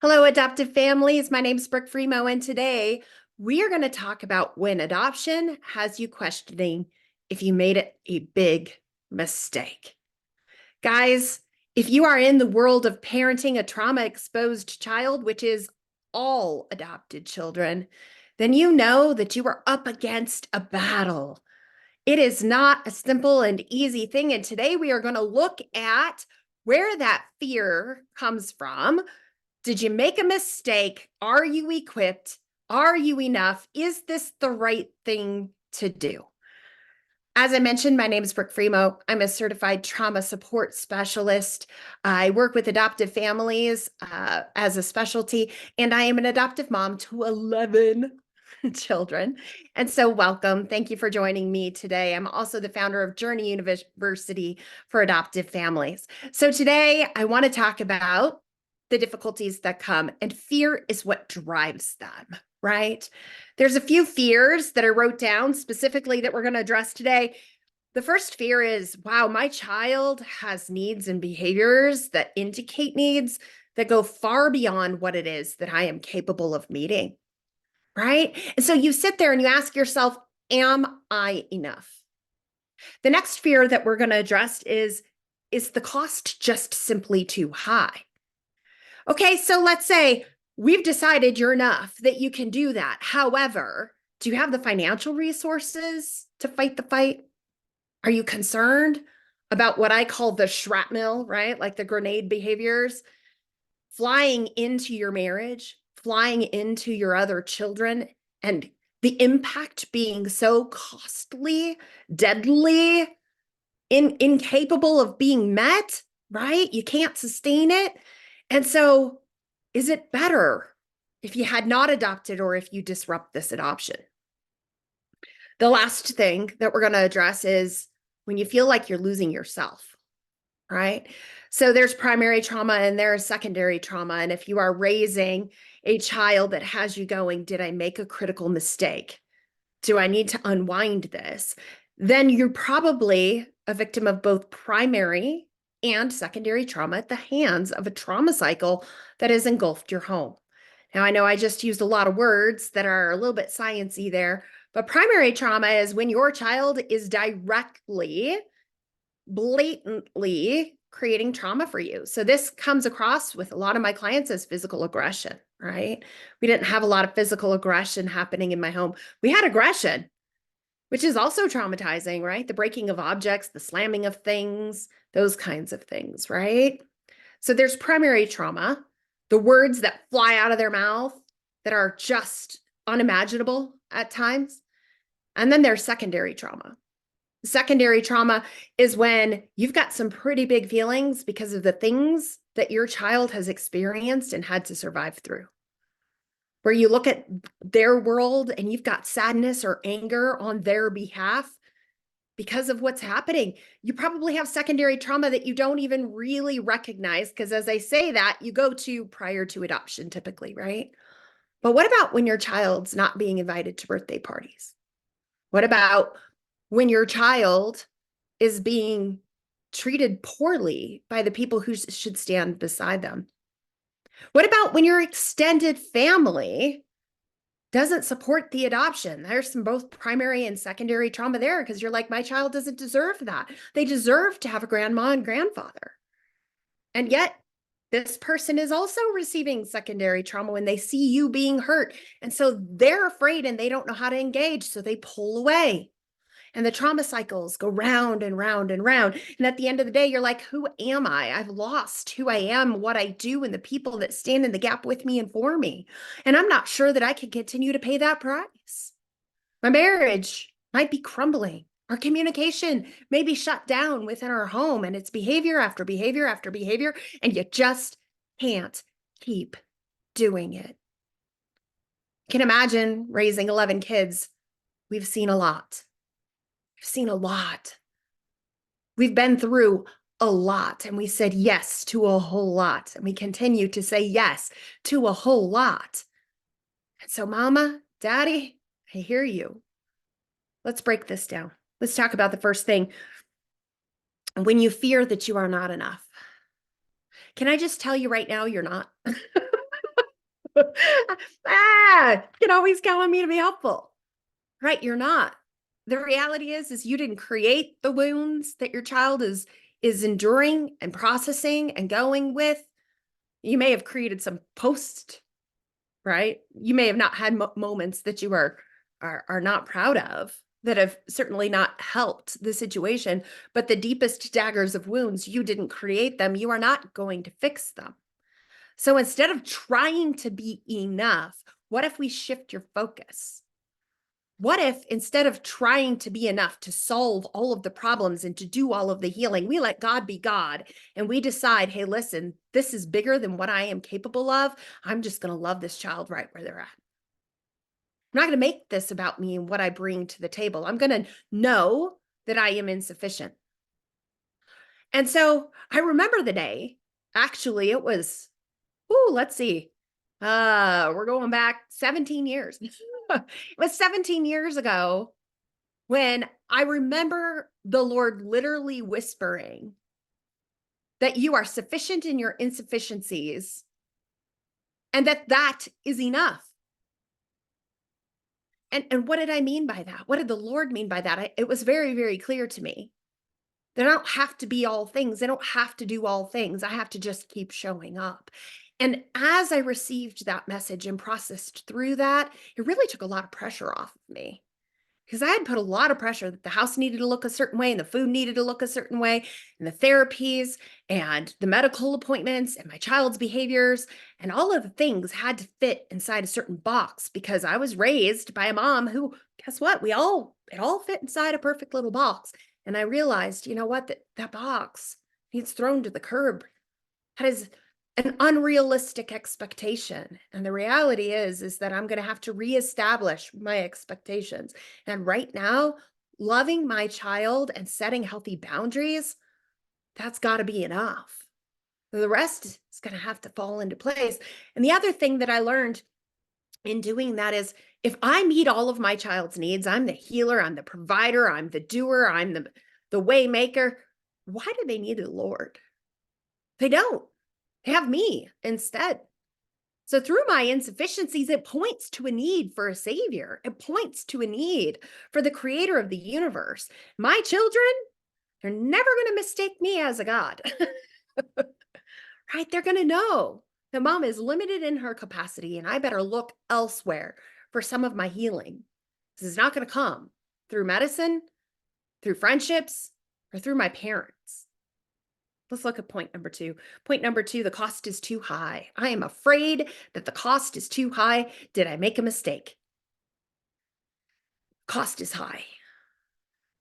Hello, adoptive families. My name is Brooke Fremouw, and today we are going to talk about when adoption has you questioning if you made it a big mistake. Guys, if you are in the world of parenting a trauma-exposed child, which is all adopted children, then you know that you are up against a battle. It is not a simple and easy thing, and today we are going to look at where that fear comes from. Did you make a mistake? Are you equipped? Are you enough? Is this the right thing to do? As I mentioned, my name is Brooke Fremouw. I'm a certified trauma support specialist. I work with adoptive families as a specialty, and I am an adoptive mom to 11 children. And so welcome. Thank you for joining me today. I'm also the founder of Journey University for Adoptive Families. So today I want to talk about the difficulties that come, and fear is what drives them, right? There's a few fears that I wrote down specifically that we're going to address today. The first fear is, wow, my child has needs and behaviors that indicate needs that go far beyond what it is that I am capable of meeting, right? And so you sit there and you ask yourself, am I enough? The next fear that we're going to address is the cost just simply too high? Okay, so let's say we've decided you're enough, that you can do that. However, do you have the financial resources to fight the fight? Are you concerned about what I call the shrapnel, right? Like the grenade behaviors, flying into your marriage, flying into your other children, and the impact being so costly, deadly, incapable of being met, right? You can't sustain it. And so, is it better if you had not adopted or if you disrupt this adoption? The last thing that we're going to address is when you feel like you're losing yourself, right? So there's primary trauma and there's secondary trauma. And if you are raising a child that has you going, did I make a critical mistake? Do I need to unwind this? Then you're probably a victim of both primary and secondary trauma at the hands of a trauma cycle that has engulfed your home. Now, I know I just used a lot of words that are a little bit sciencey there, but primary trauma is when your child is directly, blatantly creating trauma for you. So this comes across with a lot of my clients as physical aggression, right? We didn't have a lot of physical aggression happening in my home. We had aggression, which is also traumatizing, right? The breaking of objects, the slamming of things, those kinds of things, right? So there's primary trauma, the words that fly out of their mouth that are just unimaginable at times. And then there's secondary trauma. Secondary trauma is when you've got some pretty big feelings because of the things that your child has experienced and had to survive through, where you look at their world and you've got sadness or anger on their behalf because of what's happening. You probably have secondary trauma that you don't even really recognize, because as I say that, you go to prior to adoption typically, right? But what about when your child's not being invited to birthday parties? What about when your child is being treated poorly by the people who should stand beside them? What about when your extended family doesn't support the adoption? There's some both primary and secondary trauma there, because you're like, my child doesn't deserve that. They deserve to have a grandma and grandfather. And yet, this person is also receiving secondary trauma when they see you being hurt. And so they're afraid and they don't know how to engage, so they pull away. And the trauma cycles go round and round and round. And at the end of the day, you're like, who am I? I've lost who I am, what I do, and the people that stand in the gap with me and for me. And I'm not sure that I can continue to pay that price. My marriage might be crumbling. Our communication may be shut down within our home, and it's behavior after behavior after behavior, and you just can't keep doing it. You can imagine raising 11 kids. We've seen a lot. We've seen a lot. We've been through a lot, and we said yes to a whole lot, and we continue to say yes to a whole lot. And so, Mama, Daddy, I hear you. Let's break this down. Let's talk about the first thing. When you fear that you are not enough. Can I just tell you right now, you're not? You can always count on me to be helpful. Right? You're not. The reality is you didn't create the wounds that your child is enduring and processing and going with. You may have created some post, right? You may have not had moments that you are not proud of, that have certainly not helped the situation, but the deepest daggers of wounds, you didn't create them. You are not going to fix them. So instead of trying to be enough, what if we shift your focus? What if instead of trying to be enough to solve all of the problems and to do all of the healing, we let God be God and we decide, hey, listen, this is bigger than what I am capable of. I'm just going to love this child right where they're at. I'm not going to make this about me and what I bring to the table. I'm going to know that I am insufficient. And so I remember the day, actually, it was, let's see. We're going back 17 years. It was 17 years ago when I remember the Lord literally whispering that you are sufficient in your insufficiencies and that is enough. And what did I mean by that? What did the Lord mean by that? It was very, very clear to me that I don't have to be all things. I don't have to do all things. I have to just keep showing up. And as I received that message and processed through that, it really took a lot of pressure off of me. Because I had put a lot of pressure that the house needed to look a certain way and the food needed to look a certain way, and the therapies and the medical appointments and my child's behaviors and all of the things had to fit inside a certain box because I was raised by a mom who, guess what? It all fit inside a perfect little box. And I realized, you know what, that box needs thrown to the curb. That is an unrealistic expectation. And the reality is that I'm going to have to reestablish my expectations. And right now, loving my child and setting healthy boundaries, that's got to be enough. The rest is going to have to fall into place. And the other thing that I learned in doing that is if I meet all of my child's needs, I'm the healer, I'm the provider, I'm the doer, I'm the way maker. Why do they need the Lord? They don't. They have me instead. So through my insufficiencies, it points to a need for a savior. It points to a need for the creator of the universe. My children, they're never going to mistake me as a God, right? They're going to know that mom is limited in her capacity and I better look elsewhere for some of my healing. This is not going to come through medicine, through friendships, or through my parents. Let's look at point number 2. Point number 2, the cost is too high. I am afraid that the cost is too high. Did I make a mistake? Cost is high.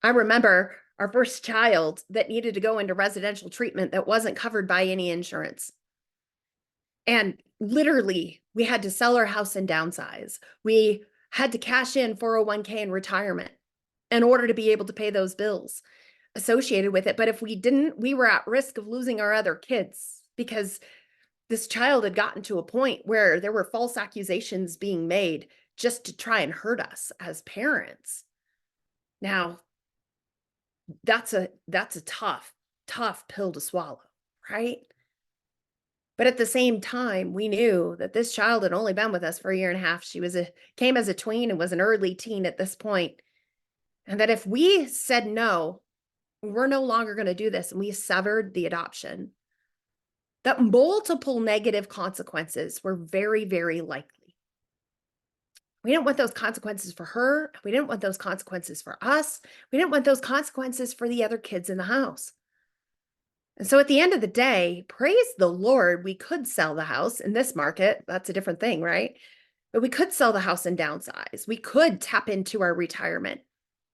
I remember our first child that needed to go into residential treatment that wasn't covered by any insurance. And literally, we had to sell our house and downsize. We had to cash in 401k in retirement in order to be able to pay those bills associated with it. But if we didn't, we were at risk of losing our other kids because this child had gotten to a point where there were false accusations being made just to try and hurt us as parents. Now, that's a tough pill to swallow, right? But at the same time, we knew that this child had only been with us for a year and a half. She came as a tween and was an early teen at this point. And that if we said no, we're no longer going to do this, and we severed the adoption, that multiple negative consequences were very, very likely. We didn't want those consequences for her. We didn't want those consequences for us. We didn't want those consequences for the other kids in the house. And so at the end of the day, praise the Lord, we could sell the house in this market. That's a different thing, right? But we could sell the house and downsize. We could tap into our retirement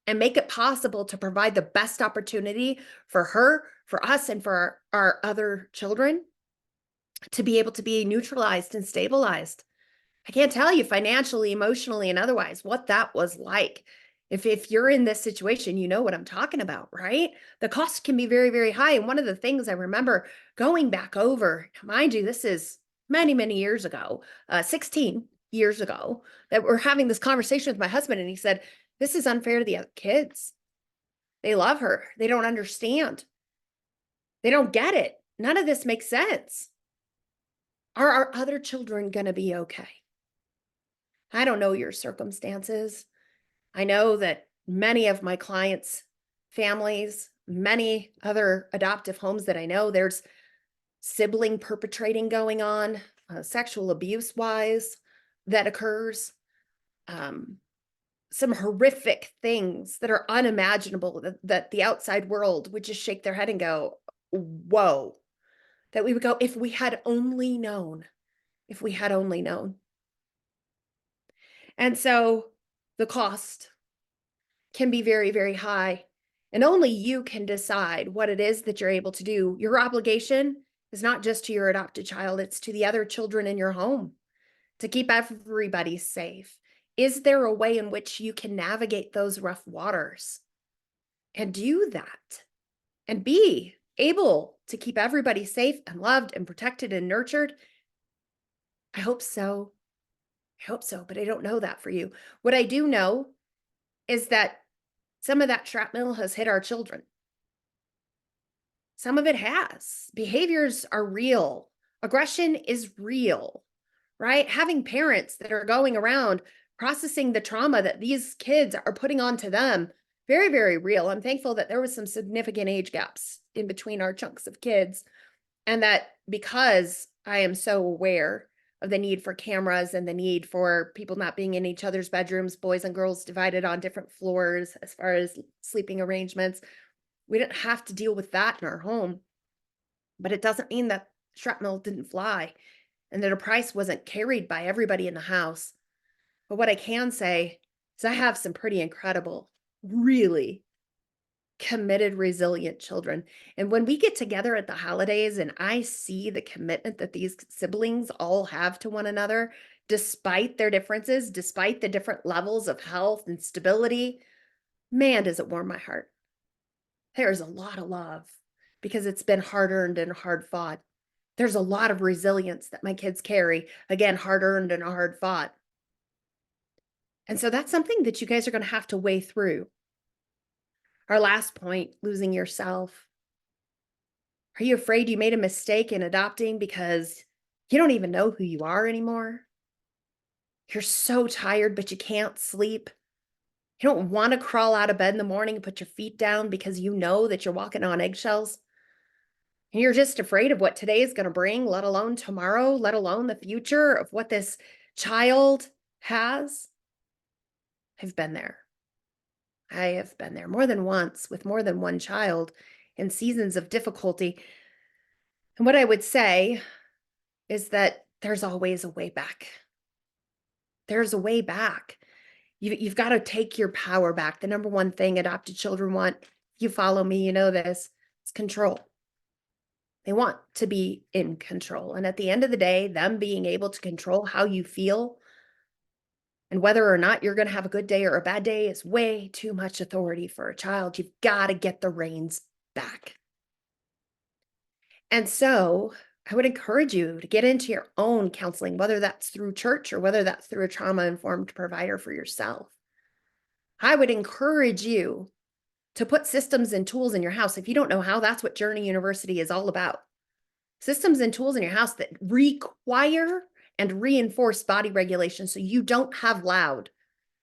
and make it possible to provide the best opportunity for her, for us, and for our other children to be able to be neutralized and stabilized. I can't tell you financially, emotionally, and otherwise what that was like. If you're in this situation, you know what I'm talking about, right? The cost can be very, very high. And one of the things I remember going back over, mind you, this is many, many years ago, 16 years ago, that we're having this conversation with my husband. And he said, this is unfair to the other kids. They love her. They don't understand. They don't get it. None of this makes sense. Are our other children going to be okay? I don't know your circumstances. I know that many of my clients' families, many other adoptive homes that I know, there's sibling perpetrating going on, sexual abuse wise, that occurs. Um, some horrific things that are unimaginable that the outside world would just shake their head and go, whoa, that we would go, if we had only known, if we had only known. And so the cost can be very, very high. And only you can decide what it is that you're able to do. Your obligation is not just to your adopted child, it's to the other children in your home to keep everybody safe. Is there a way in which you can navigate those rough waters and do that and be able to keep everybody safe and loved and protected and nurtured? I hope so. I hope so, but I don't know that for you. What I do know is that some of that shrapnel has hit our children. Some of it has. Behaviors are real. Aggression is real, right? Having parents that are going around processing the trauma that these kids are putting onto them, very, very real. I'm thankful that there was some significant age gaps in between our chunks of kids. And that because I am so aware of the need for cameras and the need for people not being in each other's bedrooms, boys and girls divided on different floors as far as sleeping arrangements, we didn't have to deal with that in our home. But it doesn't mean that shrapnel didn't fly and that a price wasn't carried by everybody in the house. But what I can say is I have some pretty incredible, really committed, resilient children. And when we get together at the holidays and I see the commitment that these siblings all have to one another, despite their differences, despite the different levels of health and stability, man, does it warm my heart. There's a lot of love because it's been hard earned and hard fought. There's a lot of resilience that my kids carry, again, hard earned and hard fought. And so that's something that you guys are going to have to weigh through. Our last point, losing yourself. Are you afraid you made a mistake in adopting because you don't even know who you are anymore? You're so tired, but you can't sleep. You don't want to crawl out of bed in the morning and put your feet down because you know that you're walking on eggshells. And you're just afraid of what today is going to bring, let alone tomorrow, let alone the future of what this child has. I've been there. I have been there more than once with more than one child in seasons of difficulty. And what I would say is that there's always a way back. There's a way back. You've got to take your power back. The number one thing adopted children want, if you follow me, you know this, it's control. They want to be in control. And at the end of the day, them being able to control how you feel and whether or not you're going to have a good day or a bad day is way too much authority for a child. You've got to get the reins back. And so I would encourage you to get into your own counseling, whether that's through church or whether that's through a trauma-informed provider for yourself. I would encourage you to put systems and tools in your house. If you don't know how, that's what Journey University is all about. Systems and tools in your house that require and reinforce body regulation so you don't have loud,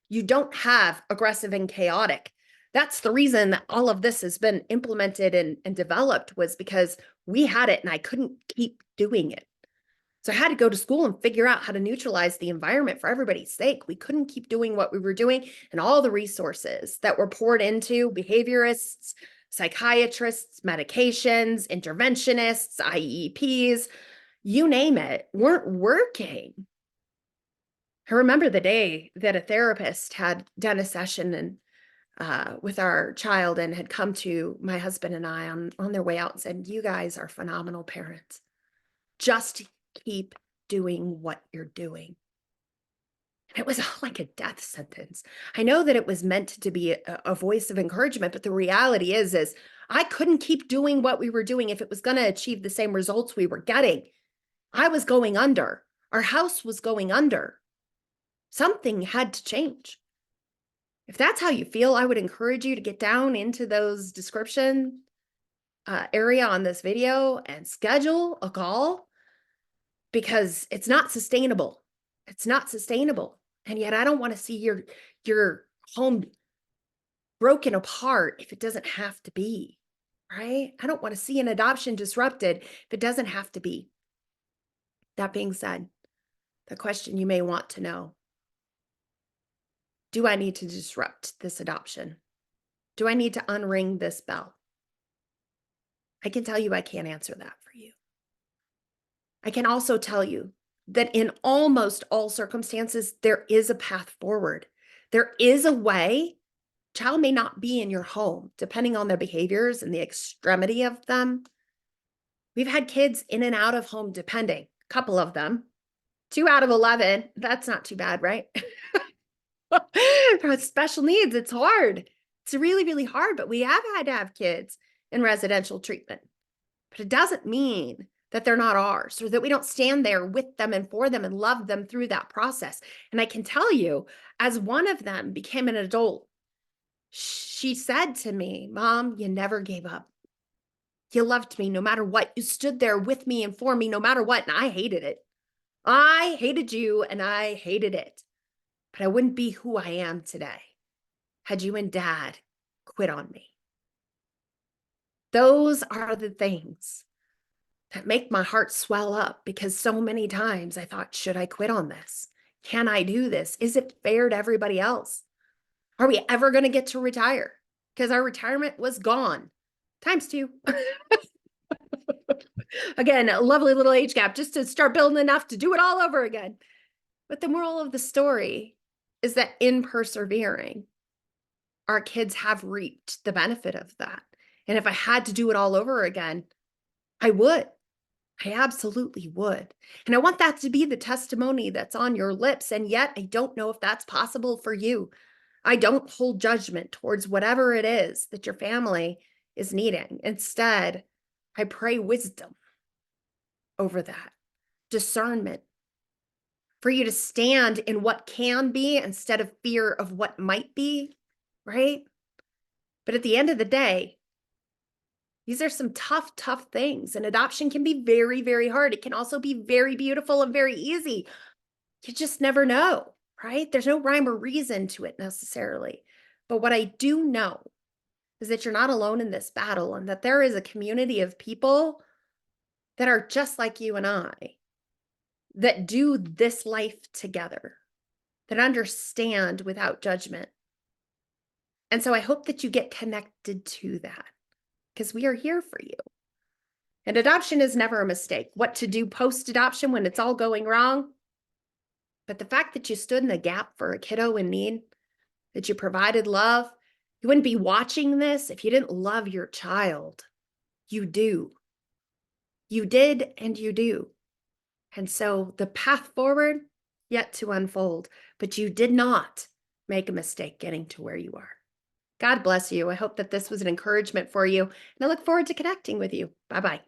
you don't have aggressive and chaotic. That's the reason that all of this has been implemented and developed, was because we had it and I couldn't keep doing it. So I had to go to school and figure out how to neutralize the environment for everybody's sake. We couldn't keep doing what we were doing, and all the resources that were poured into behaviorists, psychiatrists, medications, interventionists, IEPs, you name it, weren't working. I remember the day that a therapist had done a session with our child and had come to my husband and I on their way out and said, "You guys are phenomenal parents. Just keep doing what you're doing." And it was like a death sentence. I know that it was meant to be a voice of encouragement, but the reality is I couldn't keep doing what we were doing if it was going to achieve the same results we were getting. I was going under. Our house was going under. Something had to change. If that's how you feel, I would encourage you to get down into those description area on this video and schedule a call, because it's not sustainable. It's not sustainable. And yet I don't want to see your home broken apart if it doesn't have to be, right? I don't want to see an adoption disrupted if it doesn't have to be. That being said, the question you may want to know, do I need to disrupt this adoption? Do I need to unring this bell? I can tell you I can't answer that for you. I can also tell you that in almost all circumstances, there is a path forward. There is a way. Child may not be in your home, depending on their behaviors and the extremity of them. We've had kids in and out of home, depending, a couple of them, 2 out of 11. That's not too bad, right? For special needs, it's hard. It's really, really hard, but we have had to have kids in residential treatment. But it doesn't mean that they're not ours or that we don't stand there with them and for them and love them through that process. And I can tell you, as one of them became an adult, she said to me, "Mom, you never gave up. You loved me no matter what. You stood there with me and for me no matter what." And I hated it. I hated you and I hated it. But I wouldn't be who I am today had you and Dad quit on me. Those are the things that make my heart swell up, because so many times I thought, should I quit on this? Can I do this? Is it fair to everybody else? Are we ever going to get to retire? Because our retirement was gone. ×2. Again, a lovely little age gap just to start building enough to do it all over again. But the moral of the story is that in persevering, our kids have reaped the benefit of that. And if I had to do it all over again, I would. I absolutely would. And I want that to be the testimony that's on your lips. And yet I don't know if that's possible for you. I don't hold judgment towards whatever it is that your family is needing. Instead, I pray wisdom over that, discernment, for you to stand in what can be instead of fear of what might be, right? But at the end of the day, these are some tough, tough things. And adoption can be very, very hard. It can also be very beautiful and very easy. You just never know, right? There's no rhyme or reason to it necessarily. But what I do know is that you're not alone in this battle, and that there is a community of people that are just like you and I, that do this life together, that understand without judgment. And so I hope that you get connected to that, because we are here for you. And adoption is never a mistake. What to do post-adoption when it's all going wrong? But the fact that you stood in the gap for a kiddo in need, that you provided love, you wouldn't be watching this if you didn't love your child. You do. You did and you do. And so the path forward, yet to unfold. But you did not make a mistake getting to where you are. God bless you. I hope that this was an encouragement for you, and I look forward to connecting with you. Bye-bye.